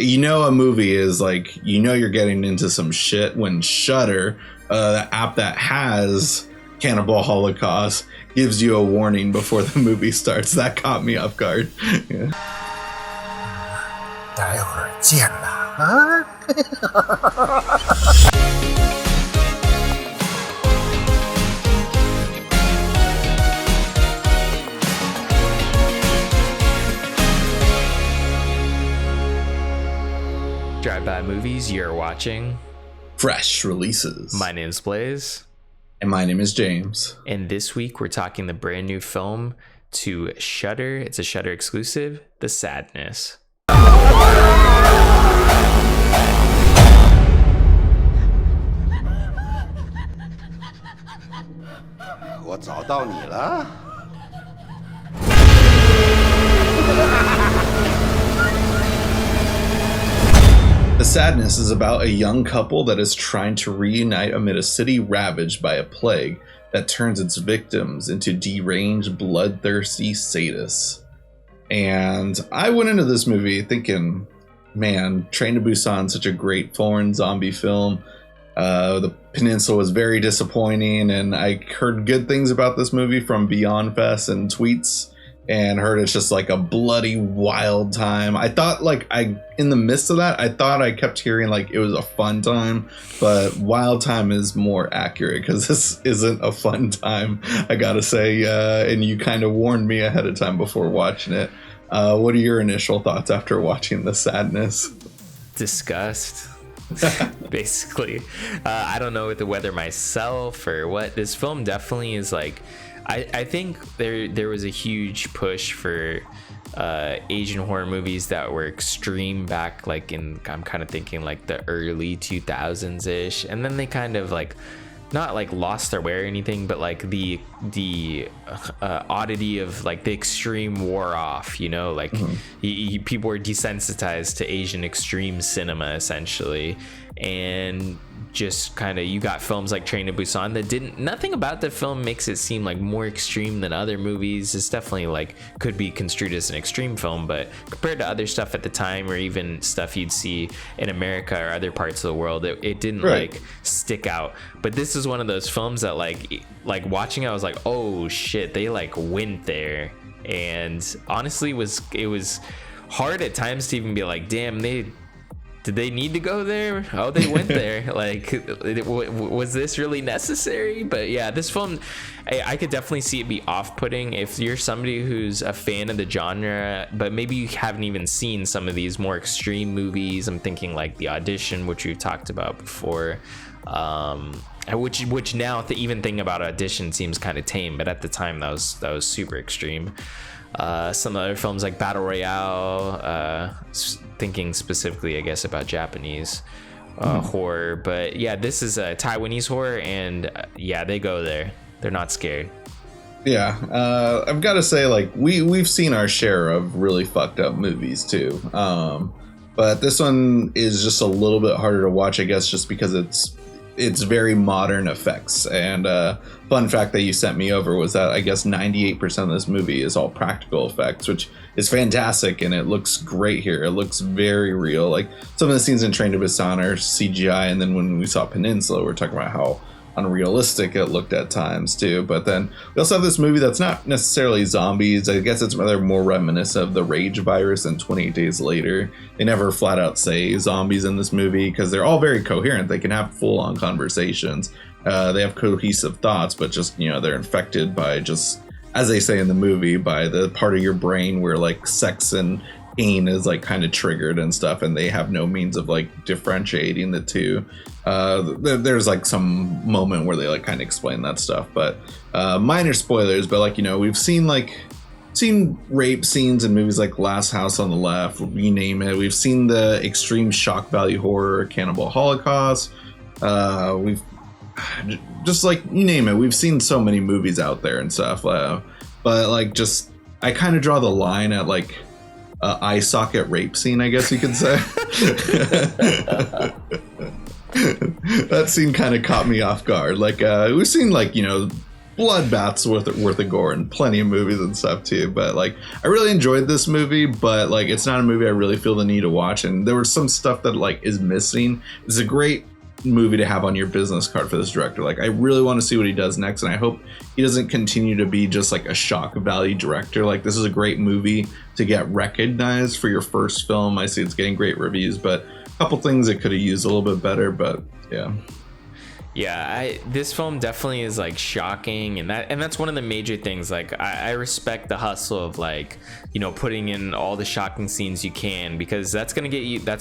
a movie is like, you're getting into some shit when Shudder, the app that has Cannibal Holocaust, gives you a warning before the movie starts. That caught me off guard. Yeah. 待会儿见了啊Drive-by movies, you're watching Fresh releases. My name's Blaze. And my name is James. And this week we're talking the brand new film to Shudder. It's a Shudder exclusive, The Sadness. 我找到你了。The Sadness is about a young couple that is trying to reunite amid a city ravaged by a plague that turns its victims into deranged, bloodthirsty sadists. And I went into this movie thinking, man, Train to Busan, such a great foreign zombie film. The Peninsula was very disappointing, and I heard good things about this movie from Beyond Fest and tweets, and heard it's just like a bloody wild time. I thought in the midst of that, I thought I kept hearing like it was a fun time, but wild time is more accurate because this isn't a fun time, I gotta say. And you kind of warned me ahead of time before watching it. What are your initial thoughts after watching The Sadness? Disgust. Basically. I don't know whether myself or what. This film definitely is like, I think there was a huge push for Asian horror movies that were extreme back like I'm kind of thinking like the early 2000s ish, and then they kind of like not like lost their way or anything, but like the oddity of like the extreme wore off, like people were desensitized to Asian extreme cinema essentially, and just kind of you got films like Train to Busan that nothing about the film makes it seem like more extreme than other movies. It's definitely like could be construed as an extreme film, but compared to other stuff at the time or even stuff you'd see in America or other parts of the world, it didn't like stick out. But this is one of those films that like watching it, I was like, oh shit, they like went there. And honestly it was hard at times to even be like, damn, did they need to go there? Oh, they went there. Like, was this really necessary? But yeah, this film, I could definitely see it be off-putting if you're somebody who's a fan of the genre, but maybe you haven't even seen some of these more extreme movies. I'm thinking like The Audition, which we've talked about before. Which now even thinking about Audition seems kind of tame, but at the time that was super extreme. Some other films like Battle Royale, thinking specifically I guess about Japanese horror, but yeah, this is a Taiwanese horror, and yeah, they go there. They're not scared. Yeah, I've got to say, like we've seen our share of really fucked up movies too, but this one is just a little bit harder to watch, I guess, just because it's very modern effects. And fun fact that you sent me over was that I guess 98% of this movie is all practical effects, which is fantastic, and it looks great here. It looks very real. Like some of the scenes in Train to Busan are CGI, and then when we saw Peninsula, we're talking about how unrealistic it looked at times too. But then we also have this movie that's not necessarily zombies. I guess it's rather more reminiscent of the Rage virus and 28 Days Later. They never flat out say zombies in this movie because they're all very coherent. They can have full on conversations. They have cohesive thoughts, but just they're infected by, just as they say in the movie, by the part of your brain where like sex and pain is like kind of triggered and stuff, and they have no means of like differentiating the two. There's like some moment where they like kind of explain that stuff, but minor spoilers. But like we've seen rape scenes in movies like Last House on the Left, you name it. We've seen the extreme shock value horror Cannibal Holocaust. We've just like you name it. We've seen so many movies out there and stuff. But like just I kind of draw the line at like eye socket rape scene, I guess you could say. That scene kind of caught me off guard. Like we've seen like bloodbaths worth of gore and plenty of movies and stuff too. But like, I really enjoyed this movie, but like, it's not a movie I really feel the need to watch. And there was some stuff that like is missing. It's a great movie to have on your business card for this director. Like, I really want to see what he does next, and I hope he doesn't continue to be just like a shock value director. Like, this is a great movie to get recognized for your first film. I see it's getting great reviews, but a couple things it could have used a little bit better. But yeah, this film definitely is like shocking, and that's one of the major things. Like, I respect the hustle of like, you know, putting in all the shocking scenes you can, because that's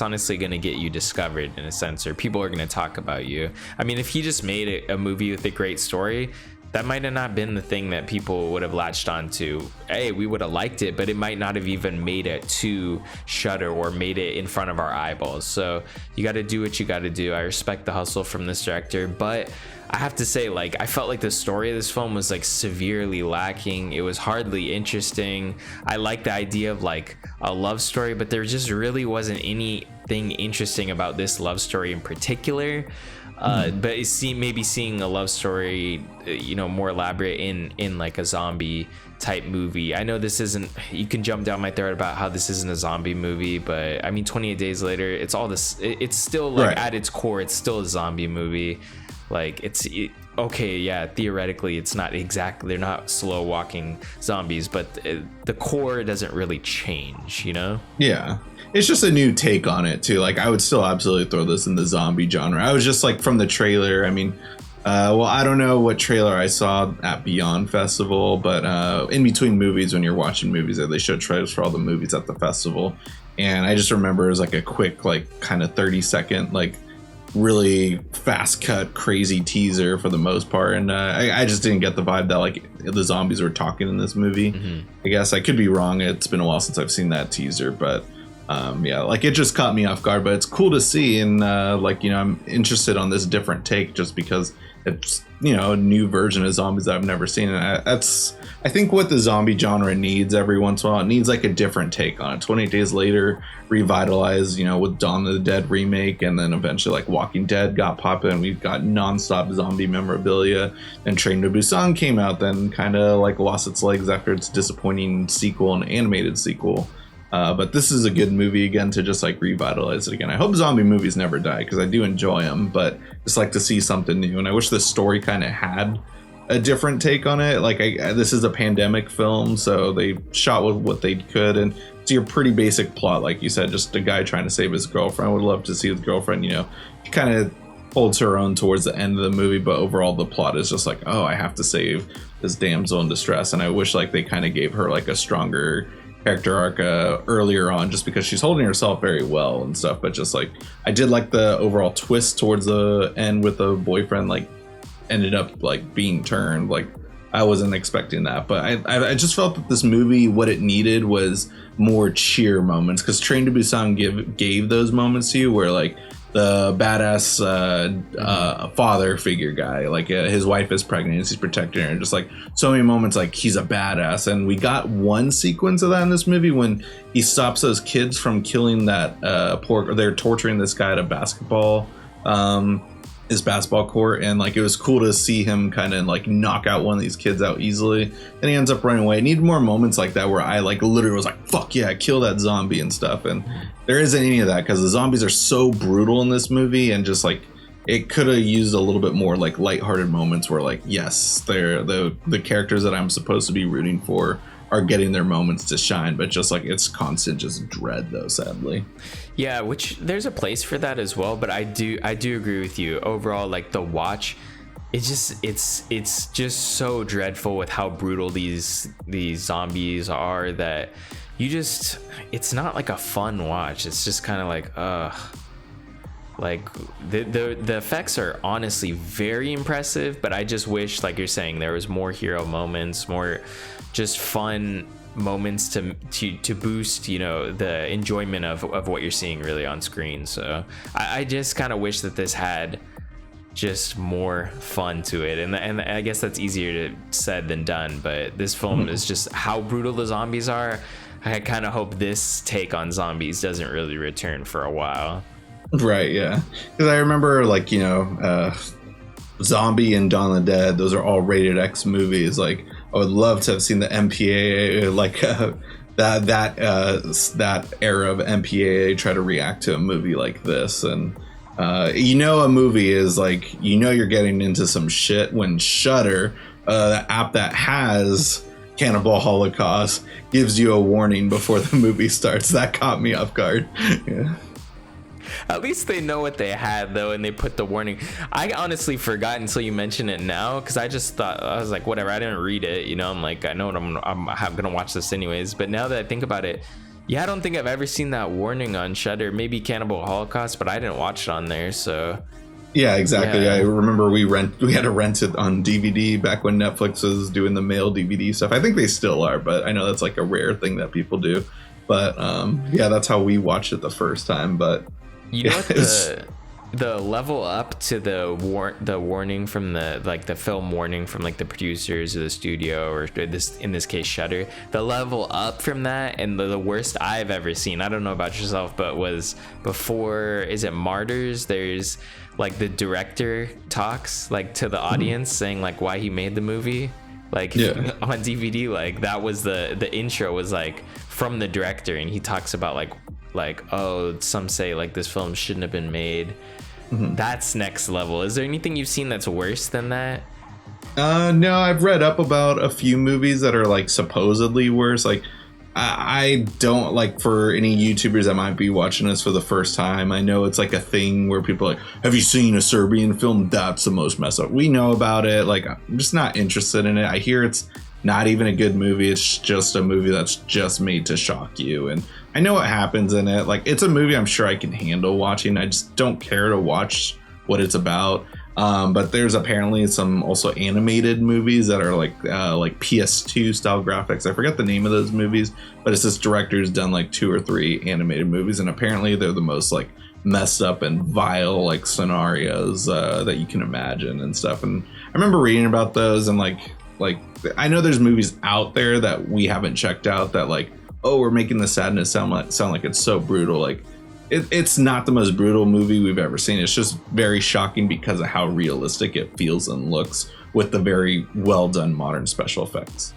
honestly gonna get you discovered in a sense, or people are gonna talk about you. I mean, if he just made a movie with a great story, that might have not been the thing that people would have latched onto. Hey, we would have liked it, but it might not have even made it to Shudder or made it in front of our eyeballs. So you got to do what you got to do. I respect the hustle from this director, but I have to say, like, I felt like the story of this film was like severely lacking. It was hardly interesting. I like the idea of like a love story, but there just really wasn't anything interesting about this love story in particular. But maybe seeing a love story, you know, more elaborate in like a zombie type movie. I know this isn't, you can jump down my throat about how this isn't a zombie movie, but I mean, 28 Days Later, it's all this, it's still like at its core, it's still a zombie movie. Like, okay, yeah, theoretically it's not exactly, they're not slow walking zombies, but the core doesn't really change, you know? Yeah. It's just a new take on it too. Like, I would still absolutely throw this in the zombie genre. I was just like, from the trailer, I mean, well, I don't know what trailer I saw at Beyond Festival, but in between movies, when you're watching movies, they show trailers for all the movies at the festival. And I just remember it was like a quick, like, kind of 30-second, like, really fast cut, crazy teaser for the most part. And I just didn't get the vibe that like the zombies were talking in this movie. I guess I could be wrong. It's been a while since I've seen that teaser, but yeah, like, it just caught me off guard. But it's cool to see, and like, you know, I'm interested on this different take just because it's, you know, a new version of zombies that I've never seen. And I think what the zombie genre needs every once in a while, it needs like a different take on it. 28 Days Later revitalized, you know, with Dawn of the Dead remake, and then eventually like Walking Dead got popular, and we've got nonstop zombie memorabilia. And Train to Busan came out, then kind of like lost its legs after its disappointing sequel, an animated sequel. But this is a good movie again to just like revitalize it again. I hope zombie movies never die, because I do enjoy them, but just like to see something new. And I wish the story kind of had a different take on it. Like, this is a pandemic film, so they shot with what they could, and it's your pretty basic plot, like you said, just a guy trying to save his girlfriend. I would love to see his girlfriend, you know, she kind of holds her own towards the end of the movie, but overall the plot is just like, oh, I have to save this damsel in distress. And I wish like they kind of gave her like a stronger character arc earlier on, just because she's holding herself very well and stuff. But just like, I did like the overall twist towards the end with the boyfriend like ended up like being turned. Like, I wasn't expecting that, but I just felt that this movie, what it needed was more cheer moments, because Train to Busan gave those moments to you where like the badass father figure guy, like his wife is pregnant and he's protecting her, and just like so many moments like he's a badass. And we got one sequence of that in this movie when he stops those kids from killing that or they're torturing this guy at a basketball court, and like it was cool to see him kind of like knock out one of these kids out easily, and he ends up running away. I need more moments like that where I like literally was like, fuck yeah, kill that zombie and stuff. And there isn't any of that, because the zombies are so brutal in this movie, and just like it could have used a little bit more like lighthearted moments where like, yes, they're the characters that I'm supposed to be rooting for are getting their moments to shine, but just like it's constant just dread though, sadly. Yeah, which there's a place for that as well, but I do agree with you. Overall, like the watch, it's just so dreadful with how brutal these zombies are that it's not like a fun watch. It's just kind of like like the effects are honestly very impressive, but I just wish, like you're saying, there was more hero moments, more just fun moments to boost, you know, the enjoyment of what you're seeing really on screen. So I just kind of wish that this had just more fun to it, and I guess that's easier said than done, but this film is just how brutal the zombies are. I kind of hope this take on zombies doesn't really return for a while. Right, yeah, because I remember like, you know, Zombie and Dawn of the Dead, those are all rated X movies. Like, I would love to have seen the MPAA, like that era of MPAA try to react to a movie like this. And a movie is like, you're getting into some shit when Shudder, the app that has Cannibal Holocaust, gives you a warning before the movie starts. That caught me off guard. Yeah. At least they know what they had, though, and they put the warning. I honestly forgot until you mention it now, because I just thought, I was like, whatever, I didn't read it, I'm like, I know what I'm gonna watch this anyways. But now that I think about it, yeah, I don't think I've ever seen that warning on Shudder. Maybe Cannibal Holocaust, but I didn't watch it on there, so... Yeah, exactly. Yeah. I remember we had to rent it on DVD back when Netflix was doing the mail DVD stuff. I think they still are, but I know that's like a rare thing that people do. But yeah, that's how we watched it the first time. But what the level up to the warning from the film warning from like the producers of the studio, or in this case Shudder, the level up from that, and the worst I've ever seen, I don't know about yourself, but was before, is it Martyrs? There's like the director talks like to the audience saying like why he made the movie, like on DVD. Like that was the intro was like from the director, and he talks about like oh, some say like this film shouldn't have been made. That's next level. Is there anything you've seen that's worse than that? No, I've read up about a few movies that are like supposedly worse. Like I don't, like, for any YouTubers that might be watching this for the first time, I know it's like a thing where people are like, have you seen a Serbian film? That's the most messed up. We know about it. Like, I'm just not interested in it. I hear it's not even a good movie. It's just a movie that's just made to shock you. And I know what happens in it. Like, it's a movie I'm sure I can handle watching. I just don't care to watch what it's about. But there's apparently some also animated movies that are like PS2 style graphics. I forget the name of those movies, but it's this director's done like 2 or 3 animated movies, and apparently they're the most like messed up and vile like scenarios that you can imagine and stuff. And I remember reading about those, and like I know there's movies out there that we haven't checked out that like, oh, we're making The Sadness sound like it's so brutal. Like, it's not the most brutal movie we've ever seen. It's just very shocking because of how realistic it feels and looks with the very well done modern special effects.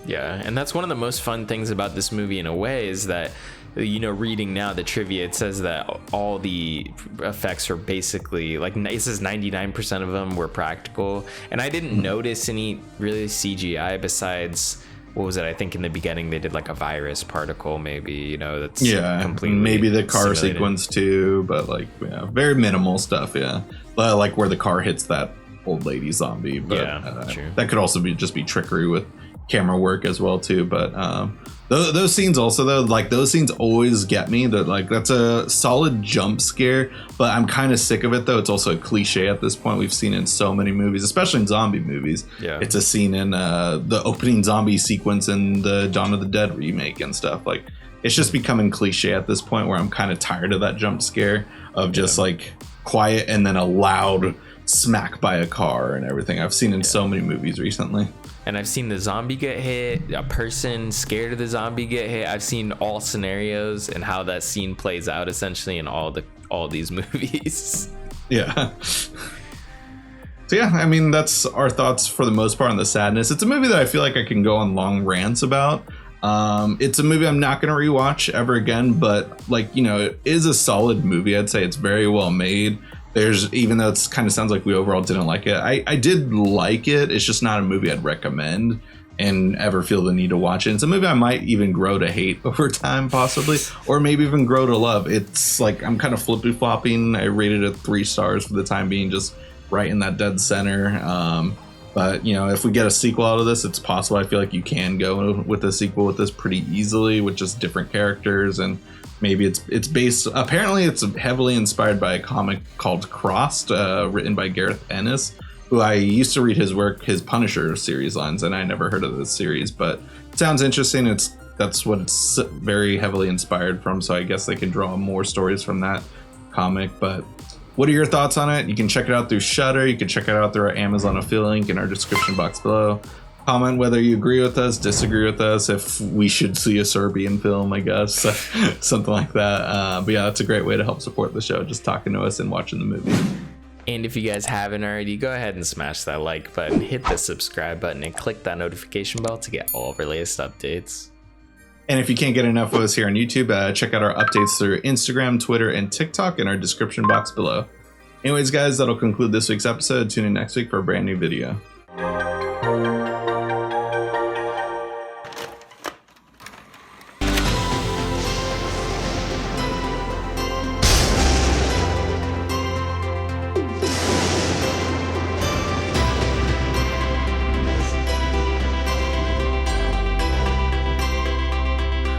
Yeah, and that's one of the most fun things about this movie in a way, is that, reading now the trivia, it says that all the effects are basically like, it says 99% of them were practical, and I didn't notice any really CGI besides, what was it? I think in the beginning they did like a virus particle, maybe, that's completely maybe the car simulated sequence too, but like, yeah, very minimal stuff. Yeah, like where the car hits that old lady zombie, but true. That could also just be trickery with camera work as well too. But those scenes also, though, like those scenes always get me. That like, that's a solid jump scare, but I'm kind of sick of it though. It's also a cliche at this point. We've seen it in so many movies, especially in zombie movies. Yeah, it's a scene in the opening zombie sequence in the Dawn of the Dead remake and stuff. Like, it's just becoming cliche at this point where I'm kind of tired of that jump scare of just like quiet and then a loud smack by a car and everything. I've seen in so many movies recently. And I've seen the zombie get hit, a person scared of the zombie get hit. I've seen all scenarios and how that scene plays out essentially in all these movies. Yeah. So yeah, I mean, that's our thoughts for the most part on The Sadness. It's a movie that I feel like I can go on long rants about. It's a movie I'm not going to rewatch ever again, but like, it is a solid movie. I'd say it's very well made. Even though it's kind of sounds like we overall didn't like it, I did like it. It's just not a movie I'd recommend and ever feel the need to watch it. It's a movie I might even grow to hate over time, possibly, or maybe even grow to love. It's like, I'm kind of flippy flopping. I rated it 3 stars for the time being, just right in that dead center. But if we get a sequel out of this, it's possible. I feel like you can go with a sequel with this pretty easily, with just different characters, and maybe it's based, apparently it's heavily inspired by a comic called Crossed, written by Gareth Ennis, who I used to read his work, his Punisher series lines, and I never heard of this series, but it sounds interesting. That's what it's very heavily inspired from, so I guess they can draw more stories from that comic. But what are your thoughts on it? You can check it out through Shudder. You can check it out through our Amazon affiliate link in our description box below. Comment whether you agree with us, disagree with us, if we should see a Serbian film, I guess, something like that. But yeah, that's a great way to help support the show, just talking to us and watching the movie. And if you guys haven't already, go ahead and smash that like button, hit the subscribe button, and click that notification bell to get all of our latest updates. And if you can't get enough of us here on YouTube, check out our updates through Instagram, Twitter, and TikTok in our description box below. Anyways, guys, that'll conclude this week's episode. Tune in next week for a brand new video.